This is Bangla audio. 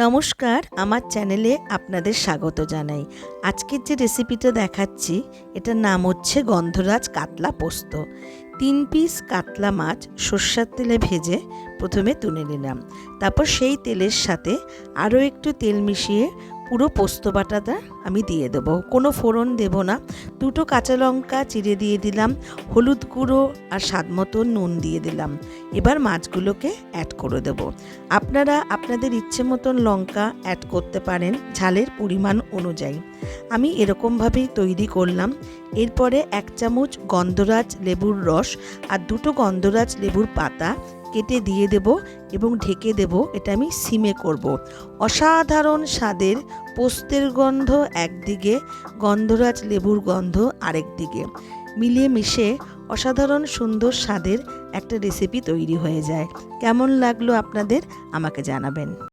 নমস্কার, আমার চ্যানেলে আপনাদের স্বাগত জানাই। আজকের যে রেসিপিটা দেখাচ্ছি এটার নাম হচ্ছে গন্ধরাজ কাতলা পোস্ত। 3 পিস কাতলা মাছ সর্ষের তেলে ভেজে প্রথমে তুলে নিলাম। তারপর সেই তেলের সাথে আরও একটু তেল মিশিয়ে পুরো পোস্ত বাটাটা আমি দিয়ে দেবো। কোনো ফোড়ন দেব না। 2টো কাঁচা লঙ্কা চিড়ে দিয়ে দিলাম, হলুদ গুঁড়ো আর স্বাদ মতো নুন দিয়ে দিলাম। এবার মাছগুলোকে অ্যাড করে দেবো। আপনারা আপনাদের ইচ্ছে মতন লঙ্কা অ্যাড করতে পারেন ঝালের পরিমাণ অনুযায়ী। আমি এরকমভাবেই তৈরি করলাম। এরপরে 1 চামচ গন্ধরাজ লেবুর রস আর 2টো গন্ধরাজ লেবুর পাতা কেটে দিয়ে দেব এবং ঢেকে দেব। এটা আমি সিমে করব। অসাধারণ স্বাদের পোস্তের গন্ধ একদিকে, গন্ধরাজ লেবুর গন্ধ আরেক দিকে, মিলিয়ে মিশে অসাধারণ সুন্দর স্বাদের একটা রেসিপি তৈরি হয়ে যায়। কেমন লাগলো আপনাদের আমাকে জানাবেন।